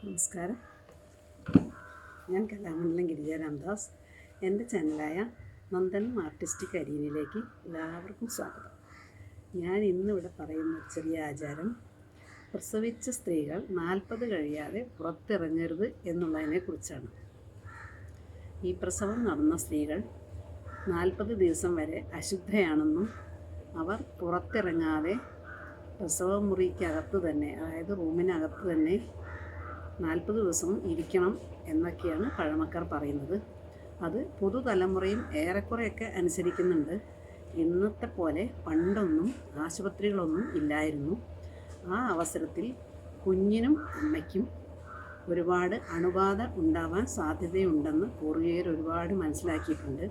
നമസ്കാരം. ഞാൻ കലാമണ്ഡലം ഗിരിജ രാംദാസ്. എൻ്റെ ചാനലായ നന്ദനം ആർട്ടിസ്റ്റിക് അരീനയിലേക്ക് എല്ലാവർക്കും സ്വാഗതം. ഞാൻ ഇന്നിവിടെ പറയുന്ന ചെറിയ ആചാരം, പ്രസവിച്ച സ്ത്രീകൾ 40 കഴിയാതെ പുറത്തിറങ്ങരുത് എന്നുള്ളതിനെക്കുറിച്ചാണ്. ഈ പ്രസവം നടന്ന സ്ത്രീകൾ 40 ദിവസം വരെ അശുദ്ധയാണെന്നും അവർ പുറത്തിറങ്ങാതെ പ്രസവ മുറിക്കകത്ത് തന്നെ, അതായത് റൂമിനകത്ത് തന്നെ 40 ദിവസവും ഇരിക്കണം എന്നൊക്കെയാണ് പഴമക്കാർ പറയുന്നത്. അത് പുതുതലമുറയും ഏറെക്കുറെയൊക്കെ അനുസരിക്കുന്നുണ്ട്. ഇന്നത്തെ പോലെ പണ്ടൊന്നും ആശുപത്രികളൊന്നും ഇല്ലായിരുന്നു. ആ അവസരത്തിൽ കുഞ്ഞിനും അമ്മയ്ക്കും ഒരുപാട് അണുബാധ ഉണ്ടാവാൻ സാധ്യതയുണ്ടെന്ന് പൂർവികർ ഒരുപാട് മനസ്സിലാക്കിയിട്ടുണ്ട്.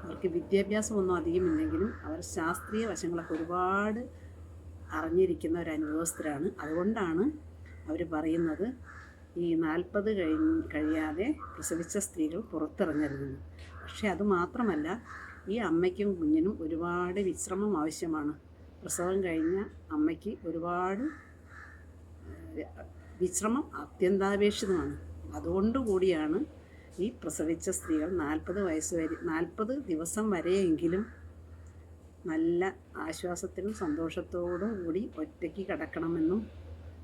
അവർക്ക് വിദ്യാഭ്യാസമൊന്നും അധികമില്ലെങ്കിലും അവർ ശാസ്ത്രീയ വശങ്ങളൊക്കെ ഒരുപാട് അറിഞ്ഞിരിക്കുന്ന ഒരു അനുഭവസ്ഥരാണ്. അതുകൊണ്ടാണ് അവർ പറയുന്നത് ഈ 40 കഴിയാതെ പ്രസവിച്ച സ്ത്രീകൾ പുറത്തിറങ്ങരുതെന്ന്. പക്ഷേ അതുമാത്രമല്ല, ഈ അമ്മയ്ക്കും കുഞ്ഞിനും ഒരുപാട് വിശ്രമം ആവശ്യമാണ്. പ്രസവം കഴിഞ്ഞ അമ്മയ്ക്ക് ഒരുപാട് വിശ്രമം അത്യന്താപേക്ഷിതമാണ്. അതുകൊണ്ടുകൂടിയാണ് ഈ പ്രസവിച്ച സ്ത്രീകൾ 40 ദിവസം വരെയെങ്കിലും നല്ല ആശ്വാസത്തിനും സന്തോഷത്തോടും കൂടി ഒറ്റയ്ക്ക് കിടക്കണമെന്നും,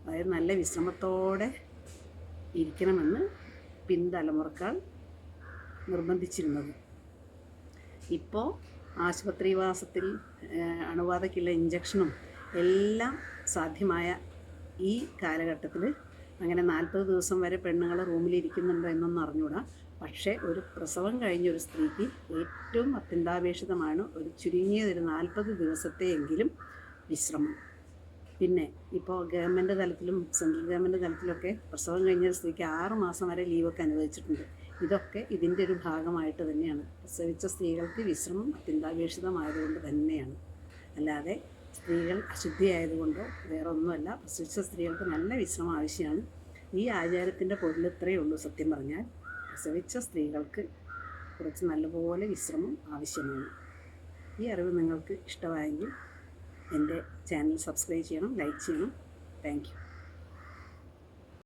അതായത് നല്ല വിശ്രമത്തോടെ ഇരിക്കണമെന്ന് പിൻതലമുറക്കാർ നിർബന്ധിച്ചിരുന്നത്. ഇപ്പോൾ ആശുപത്രിവാസത്തിൽ അണുബാധയ്ക്കുള്ള ഇഞ്ചക്ഷനും എല്ലാം സാധ്യമായ ഈ കാലഘട്ടത്തിൽ അങ്ങനെ 40 ദിവസം വരെ പെണ്ണുങ്ങൾ റൂമിലിരിക്കുന്നുണ്ടോ എന്നൊന്നും അറിഞ്ഞൂടാ. പക്ഷേ ഒരു പ്രസവം കഴിഞ്ഞൊരു സ്ത്രീക്ക് ഏറ്റവും അത്യന്താപേക്ഷിതമാണ് ഒരു ചുരുങ്ങിയതൊരു 40 ദിവസത്തെയെങ്കിലും വിശ്രമം. പിന്നെ ഇപ്പോൾ ഗവൺമെൻറ് തലത്തിലും സെൻട്രൽ ഗവൺമെൻറ് തലത്തിലൊക്കെ പ്രസവം കഴിഞ്ഞ സ്ത്രീക്ക് 6 മാസം വരെ ലീവൊക്കെ അനുവദിച്ചിട്ടുണ്ട്. ഇതൊക്കെ ഇതിൻ്റെ ഒരു ഭാഗമായിട്ട് തന്നെയാണ്. പ്രസവിച്ച സ്ത്രീകൾക്ക് വിശ്രമം അത്യന്താപേക്ഷിതമായതുകൊണ്ട് തന്നെയാണ്. അല്ലാതെ സ്ത്രീകൾ അശുദ്ധിയായതുകൊണ്ടോ വേറെ ഒന്നുമല്ല. പ്രസവിച്ച സ്ത്രീകൾക്ക് നല്ല വിശ്രമം ആവശ്യമാണ്. ഈ ആചാരത്തിൻ്റെ പൊരുൾ ഇത്രയേ ഉള്ളൂ. സത്യം പറഞ്ഞാൽ പ്രസവിച്ച സ്ത്രീകൾക്ക് കുറച്ച് നല്ലപോലെ വിശ്രമം ആവശ്യമാണ്. ഈ അറിവ് നിങ്ങൾക്ക് ഇഷ്ടമായെങ്കിൽ എൻ്റെ ചാനൽ സബ്സ്ക്രൈബ് ചെയ്യണം, ലൈക്ക് ചെയ്യണം. Thank you.